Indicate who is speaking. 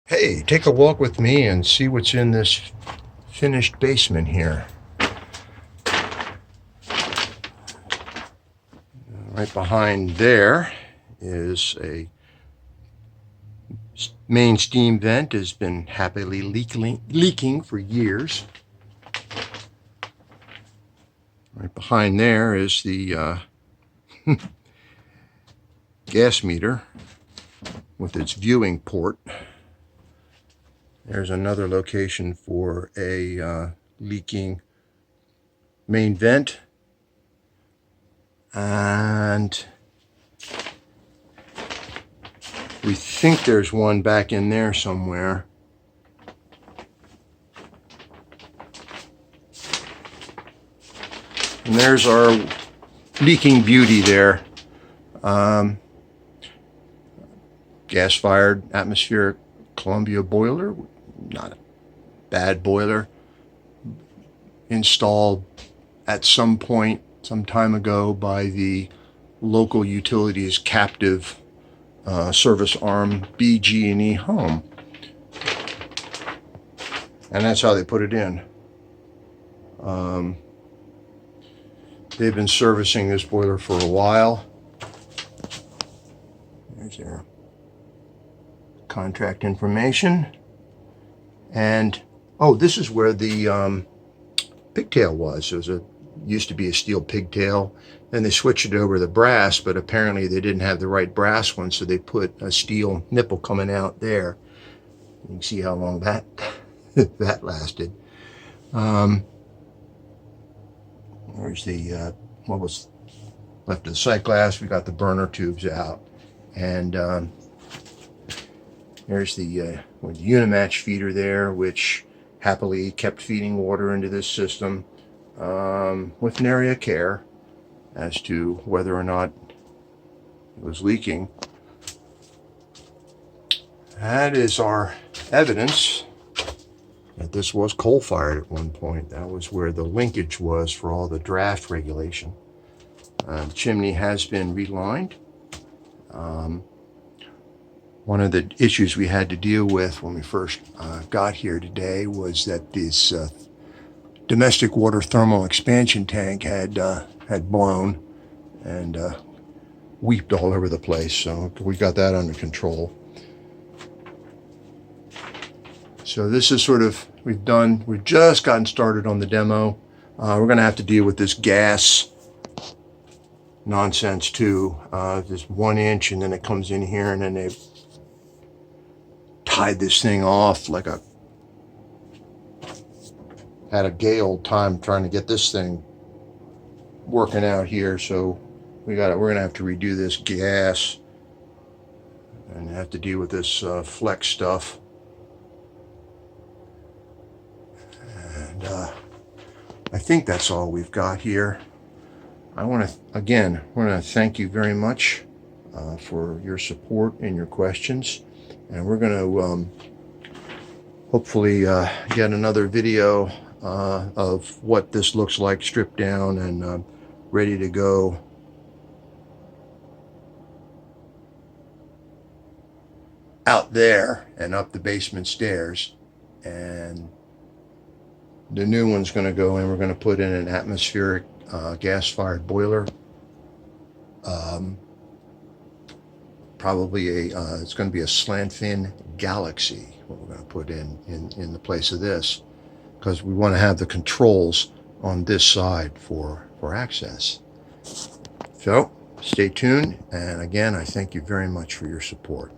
Speaker 1: Hey, take a walk with me and see what's in this finished basement here. Right behind there is a main steam vent, has been happily leaking for years. Right behind there is the gas meter with its viewing port. There's another location for a leaking main vent. And we think there's one back in there somewhere. And there's our leaking beauty there. Gas-fired atmospheric Columbia boiler, not a bad boiler, installed at some point, some time ago, by the local utilities captive service arm, BG&E Home. And that's how they put it in. They've been servicing this boiler for a while. There's their contract information. And, oh, this is where the pigtail was. Used to be a steel pigtail. Then they switched it over to brass, but apparently they didn't have the right brass one, so they put a steel nipple coming out there. You can see how long that that lasted. There's the what was left of the sight glass. We got the burner tubes out, and there's the Unimatch feeder there, which happily kept feeding water into this system with nary a care as to whether or not it was leaking. That is our evidence that this was coal-fired at one point. That was where the linkage was for all the draft regulation. The chimney has been relined. One of the issues we had to deal with when we first got here today was that this domestic water thermal expansion tank had blown and weeped all over the place. So we got that under control. So this is sort of, we've just gotten started on the demo. We're going to have to deal with this gas nonsense too. This 1 inch, and then it comes in here, and then they've tied this thing off like had a gay old time trying to get this thing working out here. So we're gonna have to redo this gas and have to deal with this flex stuff. And I think that's all we've got here. I want to thank you very much for your support and your questions, and we're going to hopefully get another video of what this looks like stripped down and ready to go. Out there and up the basement stairs, and the new one's going to go in. We're going to put in an atmospheric gas-fired boiler. Probably it's going to be a slant fin Galaxy, what we're going to put in the place of this, because we want to have the controls on this side for access. So stay tuned, and again, I thank you very much for your support.